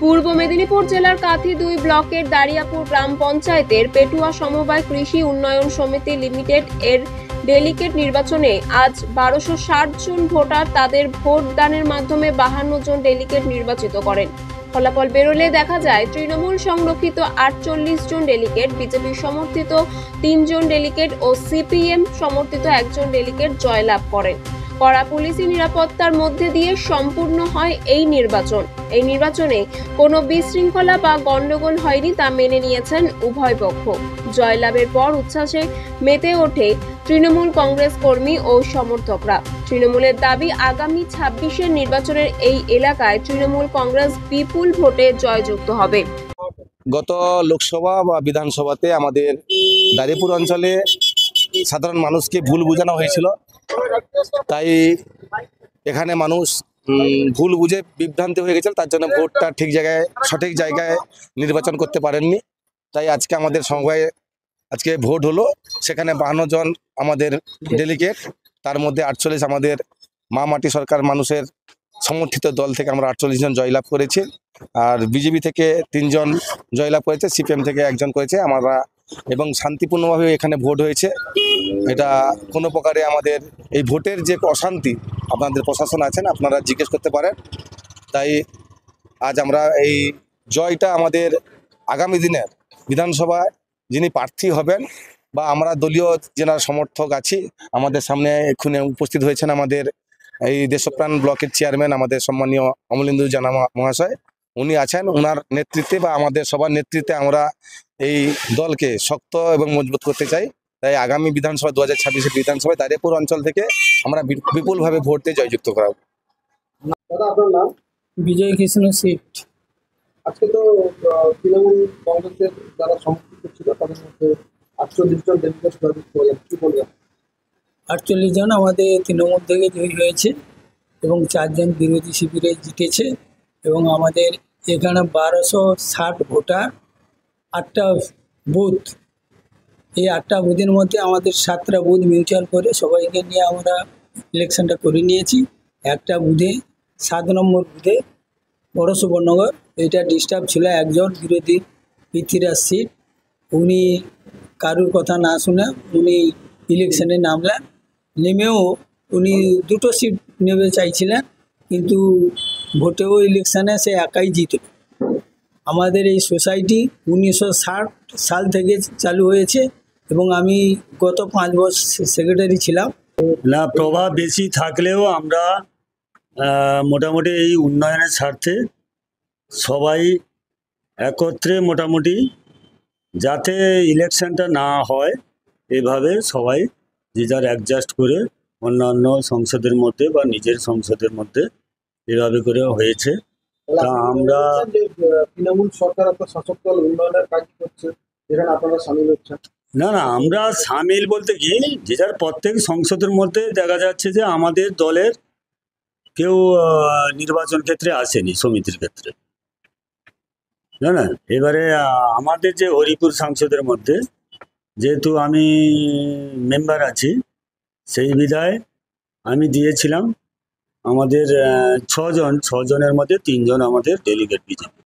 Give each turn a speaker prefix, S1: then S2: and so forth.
S1: পূর্ব মেদিনীপুর জেলার কাঁথি 2 ব্লকের দারিয়াপুর গ্রাম পঞ্চায়েতের পেটুয়া সমবায় কৃষি উন্নয়ন সমিতি লিমিটেড এর ডেলিগেট নির্বাচনে আজ 1260 জন ভোটার তাদের ভোট দানের মাধ্যমে 52 জন ডেলিগেট নির্বাচিত করেন। ফলাফল বেরোলে দেখা যায় তৃণমূল সংরক্ষিত 48 জন ডেলিগেট, বিজেপি সমর্থিত 3 জন ডেলিগেট ও সিপিএম সমর্থিত 1 জন ডেলিগেট জয়লাভ করেন। কড়া পুলিশি নিরাপত্তার মধ্যে দিয়ে সম্পূর্ণ হয় এই নির্বাচন। এই নির্বাচনে কোনো বিশৃঙ্খলা বা গন্ডগোল হয়নি তা মেনে নিয়েছেন উভয় পক্ষ। জয়লাভের পর উচ্ছ্বাসে মেতে ওঠে তৃণমূল কংগ্রেস কর্মী ও সমর্থকরা। তৃণমূলের দাবি আগামী 26-এর নির্বাচনের এই এলাকায় তৃণমূল কংগ্রেস বিপুল ভোটে জয়যুক্ত হবে।
S2: গত লোকসভা বা বিধানসভাতে আমাদের দারিয়াপুর অঞ্চলে সাধারণ মানুষকে ভুল বোঝানো হয়েছিল, তাই এখানে মানুষ ভুল বুঝে বিভ্রান্তি হয়ে গেছিল, তার জন্য ভোটটা সঠিক জায়গায় নির্বাচন করতে পারেননি। তাই আজকে আমাদের সমবায়ে আজকে ভোট হলো, সেখানে 52 জন আমাদের ডেলিগেট, তার মধ্যে 48 আমাদের মা মাটি সরকার মানুষের সমর্থিত দল থেকে আমরা 48 জন জয়লাভ করেছি, আর বিজেপি থেকে 3 জন জয়লাভ করেছে, সিপিএম থেকে 1 জন করেছে আমরা, এবং শান্তিপূর্ণভাবে এখানে ভোট হয়েছে। এটা কোনো প্রকারে আমাদের এই ভোটের যে অশান্তি আপনাদের প্রশাসন আছেন, আপনারা জিজ্ঞেস করতে পারেন। তাই আজ আমরা এই জয়টা আমাদের আগামী দিনের বিধানসভায় যিনি প্রার্থী হবেন বা আমরা দলীয় যারা সমর্থক আছি, আমাদের সামনে এক্ষুনি উপস্থিত হয়েছেন আমাদের এই দেশপ্রাণ ব্লকের চেয়ারম্যান আমাদের সম্মানীয় অমলেন্দু জানা মহাশয়, উনি আছেন। ওনার নেতৃত্বে বা আমাদের সবার নেতৃত্বে আমরা এই দলকে শক্ত এবং মজবুত করতে চাই। তাই আগামী বিধানসভা 2026-এর বিধানসভায় দারিয়াপুর অঞ্চল থেকে আমরা বিপুলভাবে ভোট দিয়ে জয়যুক্ত করাব।
S3: দাদা, আপনার নাম?
S4: বিজয় কৃষ্ণ সিট।
S3: আজকে তো তৃণমূল কংগ্রেসের যারা সমর্থিত ছিল তাদের মধ্যে 48 জন ডেলিগেট জয়যুক্ত হলেন, কি বলবেন?
S4: 48 জন আমাদের তৃণমূল থেকে জয়ী হয়েছে এবং 4 জন বিরোধী শিবিরে জিতেছে, এবং আমাদের এখানে 1260 ভোটার, 8টা বুথ। এই 8টা বুথের মধ্যে আমাদের 7টা বুথ মিউচুয়াল করে সবাইকে নিয়ে আমরা ইলেকশনটা করে নিয়েছি। একটা বুথে 7 নম্বর বুথে বড় সুবর্ণনগর, এটা ডিস্টার্ব ছিল একজন বিরোধী পৃথ্বীরাজ সিট। উনি কারুর কথা না শুনে উনি ইলেকশনে নামলেন, নেমেও উনি 2টো সিট নেবে চাইছিলেন, কিন্তু ভোটেও ইলেকশানে সে একাই জিতল। আমাদের এই সোসাইটি 1960 সাল থেকে চালু হয়েছে এবং আমি গত 5 বছর সেক্রেটারি ছিলাম।
S5: না, প্রভাব বেশি থাকলেও আমরা মোটামুটি এই উন্নয়নের স্বার্থে সবাই একত্রে মোটামুটি যাতে ইলেকশনটা না হয় এভাবে সবাই যে যার অ্যাডজাস্ট করে অন্যান্য সংসদের মধ্যে বা নিজের সংসদের মধ্যে এভাবে করে হয়েছে। তা আমরা
S3: তৃণমূল সরকার একটা শাসক দল উন্নয়নের কাজ করছে, যেখানে আপনারা সামিল হচ্ছেন।
S5: না, আমরা সামিল বলতে কি, যে যার প্রত্যেক সংসদের মধ্যে দেখা যাচ্ছে যে আমাদের দলের কেউ নির্বাচন ক্ষেত্রে আসেনি, সমিতির ক্ষেত্রে। না, এবারে আমাদের যে হরিপুর সংসদের মধ্যে যেহেতু আমি মেম্বার আছি, সেই বিধায় আমি দিয়েছিলাম আমাদের 6 জনের মধ্যে 3 জন আমাদের ডেলিগেট বিজেপি।